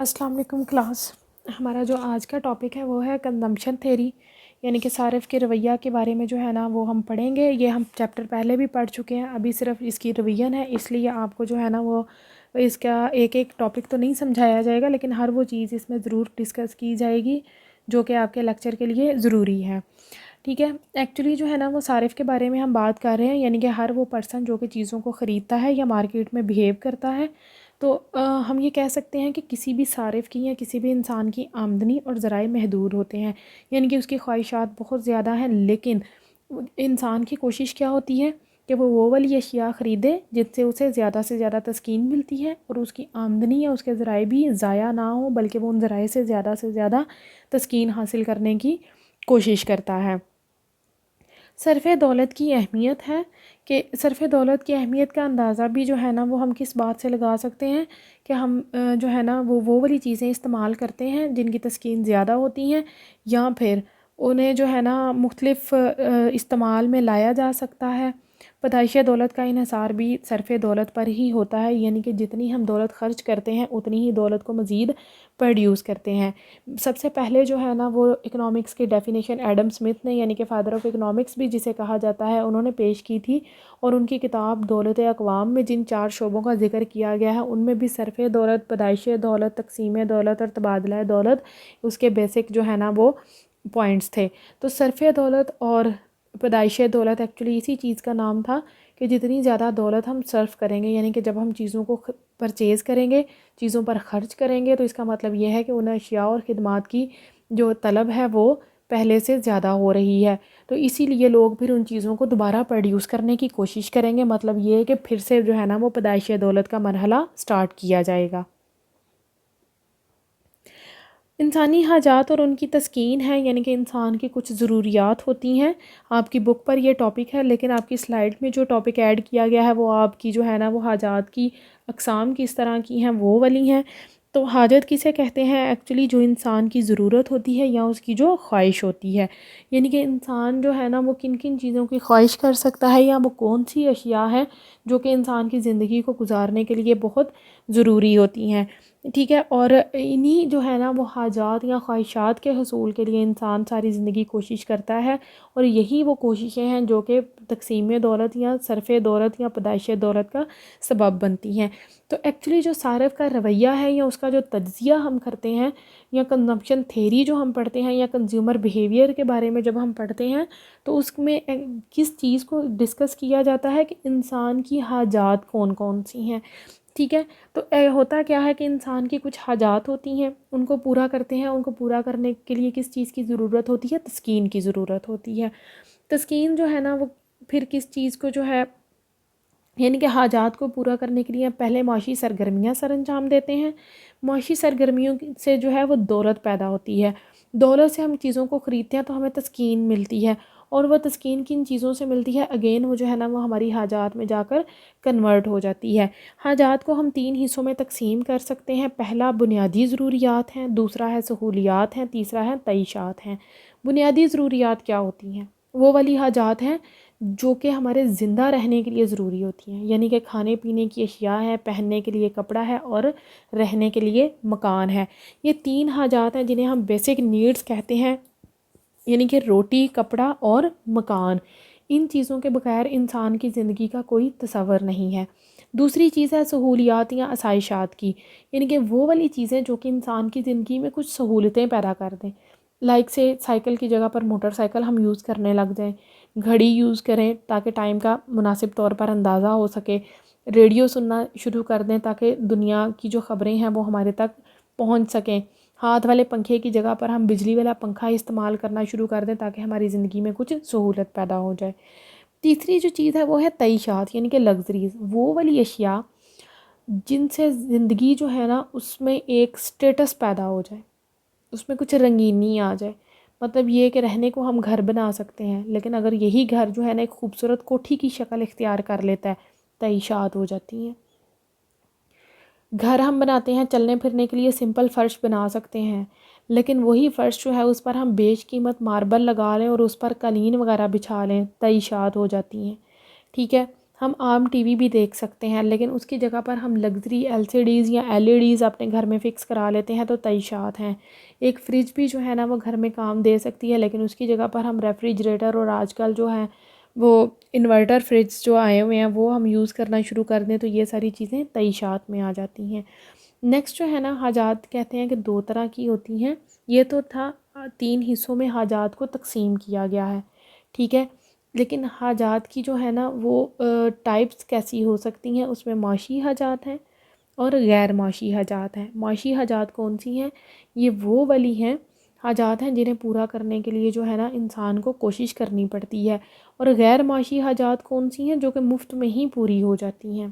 السلام علیکم کلاس. ہمارا جو آج کا ٹاپک ہے وہ ہے کنزمپشن تھیری، یعنی کہ صارف کے رویہ کے بارے میں جو ہے نا وہ ہم پڑھیں گے. یہ ہم چیپٹر پہلے بھی پڑھ چکے ہیں، ابھی صرف اس کی ریویژن ہے، اس لیے آپ کو جو ہے نا وہ اس کا ایک ایک ٹاپک تو نہیں سمجھایا جائے گا، لیکن ہر وہ چیز اس میں ضرور ڈسکس کی جائے گی جو کہ آپ کے لیکچر کے لیے ضروری ہے. ٹھیک ہے. ایکچولی جو ہے نا وہ صارف کے بارے میں ہم بات کر رہے ہیں، یعنی کہ ہر وہ پرسن جو کہ چیزوں کو خریدتا ہے یا مارکیٹ میں بیہیو کرتا ہے. تو ہم یہ کہہ سکتے ہیں کہ کسی بھی صارف کی یا کسی بھی انسان کی آمدنی اور ذرائع محدود ہوتے ہیں، یعنی کہ اس کی خواہشات بہت زیادہ ہیں، لیکن انسان کی کوشش کیا ہوتی ہے کہ وہ والی اشیاء خریدے جس سے اسے زیادہ سے زیادہ تسکین ملتی ہے اور اس کی آمدنی یا اس کے ذرائع بھی ضائع نہ ہوں، بلکہ وہ ان ذرائع سے زیادہ تسکین حاصل کرنے کی کوشش کرتا ہے. صرف دولت کی اہمیت ہے کہ صرف دولت کی اہمیت کا اندازہ بھی جو ہے نا وہ ہم کس بات سے لگا سکتے ہیں کہ ہم جو ہے نا وہ والی چیزیں استعمال کرتے ہیں جن کی تسکین زیادہ ہوتی ہیں، یا پھر انہیں جو ہے نا مختلف استعمال میں لایا جا سکتا ہے. پیدائش دولت کا انحصار بھی صرف دولت پر ہی ہوتا ہے، یعنی کہ جتنی ہم دولت خرچ کرتے ہیں اتنی ہی دولت کو مزید پروڈیوس کرتے ہیں. سب سے پہلے جو ہے نا وہ اکنامکس کی ڈیفینیشن ایڈم اسمتھ نے، یعنی کہ فادر آف اکنامکس بھی جسے کہا جاتا ہے، انہوں نے پیش کی تھی، اور ان کی کتاب دولت اقوام میں جن 4 شعبوں کا ذکر کیا گیا ہے ان میں بھی صرف دولت، پیدائش دولت، تقسیم دولت اور تبادلہ دولت اس کے بیسک جو ہے نا وہ پوائنٹس تھے. تو صرف دولت اور پیدائش دولت ایکچولی اسی چیز کا نام تھا کہ جتنی زیادہ دولت ہم صرف کریں گے، یعنی کہ جب ہم چیزوں کو پرچیز کریں گے، چیزوں پر خرچ کریں گے، تو اس کا مطلب یہ ہے کہ ان اشیاء اور خدمات کی جو طلب ہے وہ پہلے سے زیادہ ہو رہی ہے. تو اسی لیے لوگ پھر ان چیزوں کو دوبارہ پروڈیوس کرنے کی کوشش کریں گے. مطلب یہ ہے کہ پھر سے جو ہے نا وہ پیدائش دولت کا مرحلہ سٹارٹ کیا جائے گا. انسانی حاجات اور ان کی تسکین ہے، یعنی کہ انسان کی کچھ ضروریات ہوتی ہیں. آپ کی بک پر یہ ٹاپک ہے، لیکن آپ کی سلائیڈ میں جو ٹاپک ایڈ کیا گیا ہے وہ آپ کی جو ہے نا وہ حاجات کی اقسام کس طرح کی ہیں وہ والی ہیں. تو حاجت کسے کہتے ہیں؟ ایکچولی جو انسان کی ضرورت ہوتی ہے یا اس کی جو خواہش ہوتی ہے، یعنی کہ انسان جو ہے نا وہ کن کن چیزوں کی خواہش کر سکتا ہے یا وہ کون سی اشیاء ہیں جو کہ انسان کی زندگی کو گزارنے کے لیے بہت ضروری ہوتی ہیں. ٹھیک ہے. اور انہی جو ہے نا وہ حاجات یا خواہشات کے حصول کے لیے انسان ساری زندگی کوشش کرتا ہے، اور یہی وہ کوششیں ہیں جو کہ تقسیم دولت یا صرف دولت یا پیدائش دولت کا سبب بنتی ہیں. تو ایکچولی جو صارف کا رویہ ہے یا اس کا جو تجزیہ ہم کرتے ہیں، یا کنزمپشن تھیری جو ہم پڑھتے ہیں، یا کنزیومر بیہیویئر کے بارے میں جب ہم پڑھتے ہیں، تو اس میں کس چیز کو ڈسکس کیا جاتا ہے کہ انسان کی حاجات کون کون سی ہیں. ٹھیک ہے. تو ہوتا کیا ہے کہ انسان کی کچھ حاجات ہوتی ہیں، ان کو پورا کرتے ہیں. ان کو پورا کرنے کے لیے کس چیز کی ضرورت ہوتی ہے؟ تسکین کی ضرورت ہوتی ہے. تسکین جو ہے نا وہ پھر کس چیز کو جو ہے، یعنی کہ حاجات کو پورا کرنے کے لیے پہلے معاشی سرگرمیاں سر انجام دیتے ہیں. معاشی سرگرمیوں سے جو ہے وہ دولت پیدا ہوتی ہے. دولت سے ہم چیزوں کو خریدتے ہیں تو ہمیں تسکین ملتی ہے، اور وہ تسکین کن چیزوں سے ملتی ہے؟ اگین وہ جو ہے نا وہ ہماری حاجات میں جا کر کنورٹ ہو جاتی ہے. حاجات کو ہم 3 حصوں میں تقسیم کر سکتے ہیں. پہلا بنیادی ضروریات ہیں، دوسرا ہے سہولیات ہیں، تیسرا ہے تعیشات ہیں. بنیادی ضروریات کیا ہوتی ہیں؟ وہ والی حاجات ہیں جو کہ ہمارے زندہ رہنے کے لیے ضروری ہوتی ہیں، یعنی کہ کھانے پینے کی اشیاء ہے، پہننے کے لیے کپڑا ہے، اور رہنے کے لیے مکان ہے. یہ 3 حاجات ہیں جنہیں ہم بیسک نیڈز کہتے ہیں، یعنی کہ روٹی، کپڑا اور مکان. ان چیزوں کے بغیر انسان کی زندگی کا کوئی تصور نہیں ہے. دوسری چیز ہے سہولیات یا آسائشات کی، یعنی کہ وہ والی چیزیں جو کہ انسان کی زندگی میں کچھ سہولتیں پیدا کر دیں. لائک سے سائیکل کی جگہ پر موٹر سائیکل ہم یوز کرنے لگ جائیں، گھڑی یوز کریں تاکہ ٹائم کا مناسب طور پر اندازہ ہو سکے، ریڈیو سننا شروع کر دیں تاکہ دنیا کی جو خبریں ہیں وہ ہمارے تک پہنچ سکیں. ہاتھ والے پنکھے کی جگہ پر ہم بجلی والا پنکھا استعمال کرنا شروع کر دیں تاکہ ہماری زندگی میں کچھ سہولت پیدا ہو جائے. تیسری جو چیز ہے وہ ہے تعیشات، یعنی کہ لگژریز، وہ والی اشیاء جن سے زندگی جو ہے نا اس میں ایک سٹیٹس پیدا ہو جائے، اس میں کچھ رنگینی آ جائے. مطلب یہ کہ رہنے کو ہم گھر بنا سکتے ہیں، لیکن اگر یہی گھر جو ہے نا ایک خوبصورت کوٹھی کی شکل اختیار کر لیتا ہے، تعیشات ہو جاتی ہیں. گھر ہم بناتے ہیں چلنے پھرنے کے لیے، سمپل فرش بنا سکتے ہیں، لیکن وہی فرش جو ہے اس پر ہم بیش قیمت ماربل لگا لیں اور اس پر قالین وغیرہ بچھا لیں، تعیشات ہو جاتی ہیں. ٹھیک ہے. ہم عام ٹی وی بھی دیکھ سکتے ہیں، لیکن اس کی جگہ پر ہم لگژری LCDs یا LEDs اپنے گھر میں فکس کرا لیتے ہیں تو تعیشات ہیں۔ ایک فریج بھی جو ہے نا وہ گھر میں کام دے سکتی ہے، لیکن اس کی جگہ پر ہم ریفریجریٹر اور آج کل جو ہے وہ انورٹر فریج جو آئے ہوئے ہیں وہ ہم یوز کرنا شروع کر دیں تو یہ ساری چیزیں تعیشات میں آ جاتی ہیں۔ نیکسٹ جو ہے نا حاجات کہتے ہیں کہ 2 طرح کی ہوتی ہیں۔ یہ تو تھا 3 حصوں میں حاجات کو تقسیم کیا گیا ہے، ٹھیک ہے، لیکن حاجات کی جو ہے نا وہ ٹائپس کیسی ہو سکتی ہیں، اس میں معاشی حاجات ہیں اور غیر معاشی حاجات ہیں۔ معاشی حاجات کون سی ہیں؟ یہ وہ والی ہیں حاجات ہیں جنہیں پورا کرنے کے لیے جو ہے نا انسان کو کوشش کرنی پڑتی ہے، اور غیر معاشی حاجات کون سی ہیں جو کہ مفت میں ہی پوری ہو جاتی ہیں۔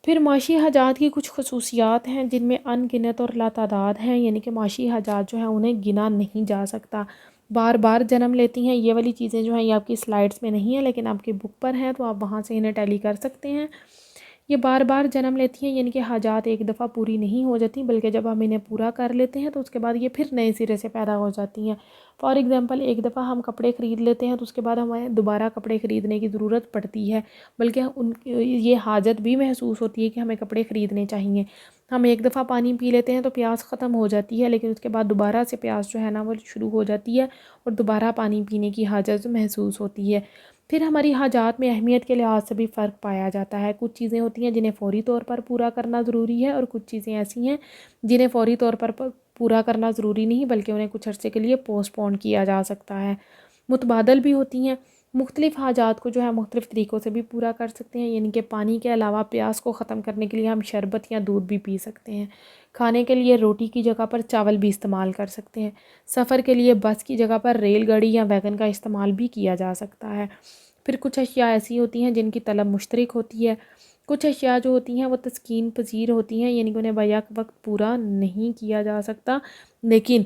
پھر معاشی حاجات کی کچھ خصوصیات ہیں جن میں ان گنت اور لاتعداد ہیں، یعنی کہ معاشی حاجات جو ہیں انہیں گنا نہیں جا سکتا، بار بار جنم لیتی ہیں۔ یہ والی چیزیں جو ہیں یہ آپ کی سلائڈس میں نہیں ہیں لیکن آپ کی بک پر ہیں تو آپ وہاں سے انہیں ٹیلی کر سکتے ہیں۔ یہ بار بار جنم لیتی ہیں، یعنی کہ حاجات ایک دفعہ پوری نہیں ہو جاتی بلکہ جب ہم انہیں پورا کر لیتے ہیں تو اس کے بعد یہ پھر نئے سرے سے پیدا ہو جاتی ہیں۔ فار ایگزامپل ایک دفعہ ہم کپڑے خرید لیتے ہیں تو اس کے بعد ہمیں دوبارہ کپڑے خریدنے کی ضرورت پڑتی ہے، بلکہ یہ حاجت بھی محسوس ہوتی ہے کہ ہمیں کپڑے خریدنے چاہیے۔ ہم ایک دفعہ پانی پی لیتے ہیں تو پیاس ختم ہو جاتی ہے، لیکن اس کے بعد دوبارہ سے پیاس جو ہے نا وہ شروع ہو جاتی ہے اور دوبارہ پانی پینے کی حاجت محسوس ہوتی ہے۔ پھر ہماری حاجات میں اہمیت کے لحاظ سے بھی فرق پایا جاتا ہے۔ کچھ چیزیں ہوتی ہیں جنہیں فوری طور پر پورا کرنا ضروری ہے، اور کچھ چیزیں ایسی ہیں جنہیں فوری طور پر پورا کرنا ضروری نہیں بلکہ انہیں کچھ عرصے کے لیے پوسٹ پون کیا جا سکتا ہے۔ متبادل بھی ہوتی ہیں، مختلف حاجات کو جو ہے مختلف طریقوں سے بھی پورا کر سکتے ہیں، یعنی کہ پانی کے علاوہ پیاس کو ختم کرنے کے لیے ہم شربت یا دودھ بھی پی سکتے ہیں۔ کھانے کے لیے روٹی کی جگہ پر چاول بھی استعمال کر سکتے ہیں۔ سفر کے لیے بس کی جگہ پر ریل گاڑی یا ویگن کا استعمال بھی کیا جا سکتا ہے۔ پھر کچھ اشیاء ایسی ہوتی ہیں جن کی طلب مشترک ہوتی ہے۔ کچھ اشیاء جو ہوتی ہیں وہ تسکین پذیر ہوتی ہیں، یعنی کہ انہیں بیک وقت پورا نہیں کیا جا سکتا، لیکن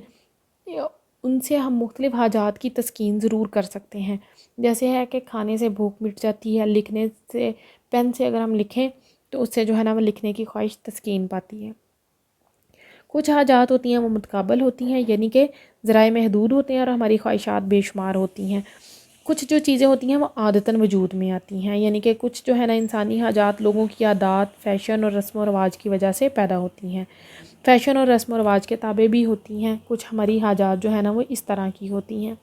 ان سے ہم مختلف حاجات کی تسکین ضرور کر سکتے ہیں۔ جیسے ہے کہ کھانے سے بھوک مٹ جاتی ہے، لکھنے سے پین سے اگر ہم لکھیں تو اس سے جو ہے نا وہ لکھنے کی خواہش تسکین پاتی ہے۔ کچھ حاجات ہوتی ہیں وہ متقابل ہوتی ہیں، یعنی کہ ذرائع محدود ہوتے ہیں اور ہماری خواہشات بے شمار ہوتی ہیں۔ کچھ جو چیزیں ہوتی ہیں وہ عادتاً وجود میں آتی ہیں، یعنی کہ کچھ جو ہے نا انسانی حاجات لوگوں کی عادات، فیشن اور رسم و رواج کی وجہ سے پیدا ہوتی ہیں۔ فیشن اور رسم و رواج کے تابع بھی ہوتی ہیں۔ کچھ ہماری حاجات جو ہے نا وہ اس طرح کی ہوتی ہیں۔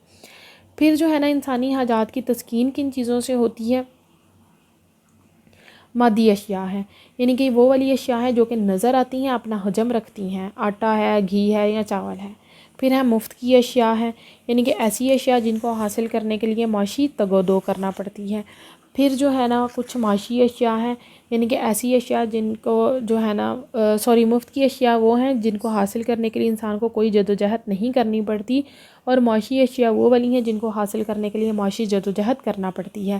پھر جو ہے نا انسانی حاجات کی تسکین کن چیزوں سے ہوتی ہے؟ مادی اشیاء ہیں، یعنی کہ وہ والی اشیاء ہیں جو کہ نظر آتی ہیں، اپنا حجم رکھتی ہیں، آٹا ہے، گھی ہے یا چاول ہے۔ پھر ہے مفت کی اشیاء ہیں، یعنی کہ ایسی اشیاء جن کو حاصل کرنے کے لیے معاشی تگ و دو کرنا پڑتی ہے۔ پھر جو ہے نا کچھ معاشی اشیاء ہیں، یعنی کہ ایسی اشیاء جن کو جو ہے نا مفت کی اشیاء وہ ہیں جن کو حاصل کرنے کے لیے انسان کو کوئی جدوجہد نہیں کرنی پڑتی، اور معاشی اشیاء وہ والی ہیں جن کو حاصل کرنے کے لیے معاشی جدوجہد کرنا پڑتی ہے۔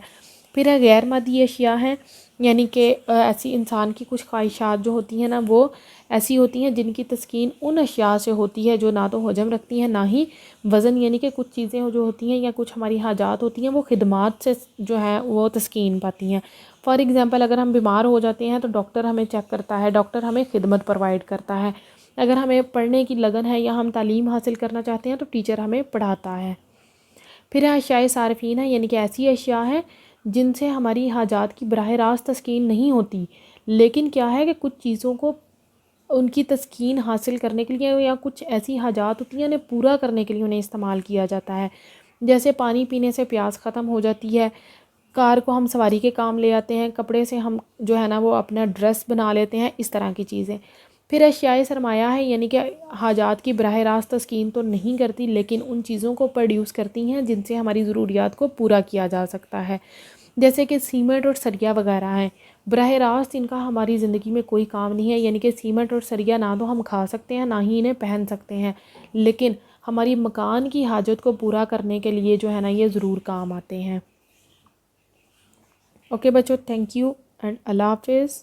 پھر ہے غیر مادی اشیاء ہیں، یعنی کہ ایسی انسان کی کچھ خواہشات جو ہوتی ہیں نا وہ ایسی ہوتی ہیں جن کی تسکین ان اشیاء سے ہوتی ہے جو نہ تو حجم رکھتی ہیں نہ ہی وزن، یعنی کہ کچھ چیزیں جو ہوتی ہیں یا کچھ ہماری حاجات ہوتی ہیں وہ خدمات سے جو ہیں وہ تسکین پاتی ہیں۔ فار ایگزامپل اگر ہم بیمار ہو جاتے ہیں تو ڈاکٹر ہمیں چیک کرتا ہے، ڈاکٹر ہمیں خدمت پرووائڈ کرتا ہے۔ اگر ہمیں پڑھنے کی لگن ہے یا ہم تعلیم حاصل کرنا چاہتے ہیں تو ٹیچر ہمیں پڑھاتا ہے۔ پھر اشیاء صارفین ہیں، یعنی کہ ایسی اشیاء ہیں جن سے ہماری حاجات کی براہ راست تسکین نہیں ہوتی، لیکن کیا ہے کہ کچھ چیزوں کو ان کی تسکین حاصل کرنے کے لیے یا کچھ ایسی حاجات ہوتی ہیں انہیں پورا کرنے کے لیے انہیں استعمال کیا جاتا ہے۔ جیسے پانی پینے سے پیاس ختم ہو جاتی ہے، کار کو ہم سواری کے کام لے آتے ہیں، کپڑے سے ہم جو ہے نا وہ اپنا ڈریس بنا لیتے ہیں، اس طرح کی چیزیں۔ پھر اشیاء سرمایہ ہے، یعنی کہ حاجات کی براہ راست تسکین تو نہیں کرتی لیکن ان چیزوں کو پروڈیوس کرتی ہیں جن سے ہماری ضروریات کو پورا کیا جا سکتا ہے، جیسے کہ سیمنٹ اور سریا وغیرہ ہیں۔ براہ راست ان کا ہماری زندگی میں کوئی کام نہیں ہے، یعنی کہ سیمنٹ اور سریا نہ تو ہم کھا سکتے ہیں نہ ہی انہیں پہن سکتے ہیں، لیکن ہماری مکان کی حاجت کو پورا کرنے کے لیے جو ہے نا یہ ضرور کام آتے ہیں۔ اوکے بچوں، تھینک یو اینڈ اللہ حافظ۔